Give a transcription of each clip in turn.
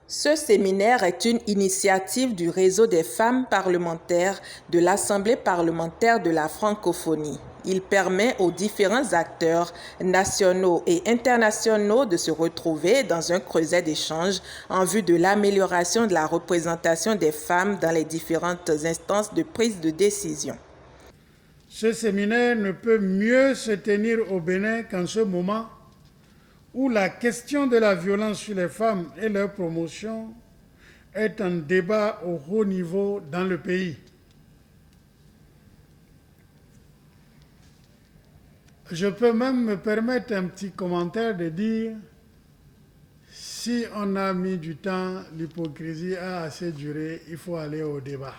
Ce séminaire est une initiative du Réseau des femmes parlementaires de l'Assemblée parlementaire de la francophonie. Il permet aux différents acteurs nationaux et internationaux de se retrouver dans un creuset d'échange en vue de l'amélioration de la représentation des femmes dans les différentes instances de prise de décision. Ce séminaire ne peut mieux se tenir au Bénin qu'en ce moment où la question de la violence sur les femmes et leur promotion est un débat au haut niveau dans le pays. Je peux même me permettre un petit commentaire de dire, si on a mis du temps, l'hypocrisie a assez duré, il faut aller au débat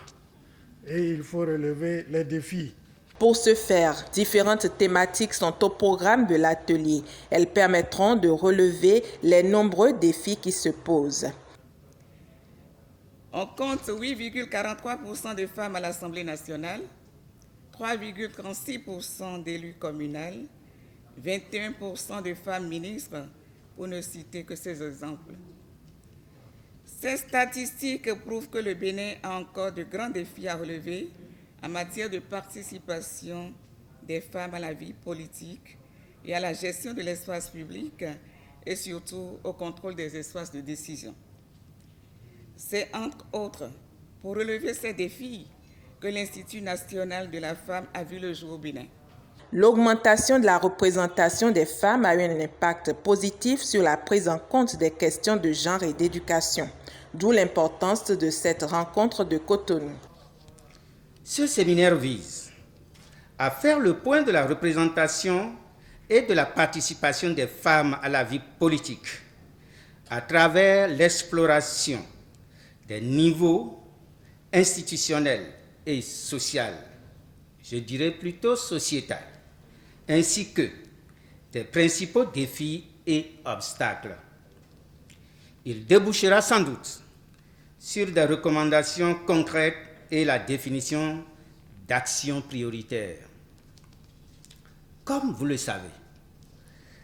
et il faut relever les défis. Pour ce faire, différentes thématiques sont au programme de l'atelier. Elles permettront de relever les nombreux défis qui se posent. On compte 8,43% de femmes à l'Assemblée nationale, 3,36% d'élus communaux, 21% de femmes ministres, pour ne citer que ces exemples. Ces statistiques prouvent que le Bénin a encore de grands défis à relever en matière de participation des femmes à la vie politique et à la gestion de l'espace public et surtout au contrôle des espaces de décision. C'est entre autres pour relever ces défis que l'Institut national de la femme a vu le jour au Bénin. L'augmentation de la représentation des femmes a eu un impact positif sur la prise en compte des questions de genre et d'éducation, d'où l'importance de cette rencontre de Cotonou. Ce séminaire vise à faire le point de la représentation et de la participation des femmes à la vie politique à travers l'exploration des niveaux institutionnels et sociaux, je dirais plutôt sociétal, ainsi que des principaux défis et obstacles. Il débouchera sans doute sur des recommandations concrètes et la définition d'actions prioritaires. Comme vous le savez,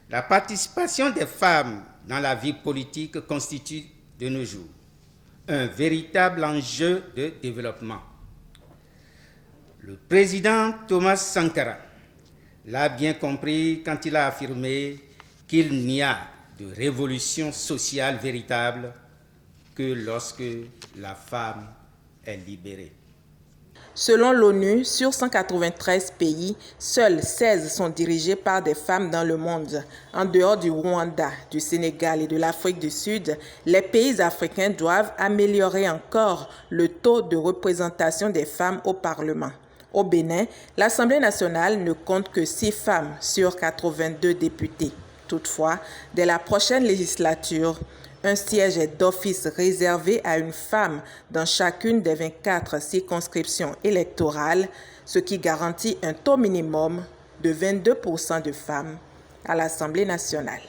la participation des femmes dans la vie politique constitue de nos jours un véritable enjeu de développement. Le président Thomas Sankara l'a bien compris quand il a affirmé qu'il n'y a de révolution sociale véritable que lorsque la femme est libérée. Selon l'ONU, sur 193 pays, seuls 16 sont dirigés par des femmes dans le monde. En dehors du Rwanda, du Sénégal et de l'Afrique du Sud, les pays africains doivent améliorer encore le taux de représentation des femmes au Parlement. Au Bénin, l'Assemblée nationale ne compte que 6 femmes sur 82 députés. Toutefois, dès la prochaine législature, un siège est d'office réservé à une femme dans chacune des 24 circonscriptions électorales, ce qui garantit un taux minimum de 22% de femmes à l'Assemblée nationale.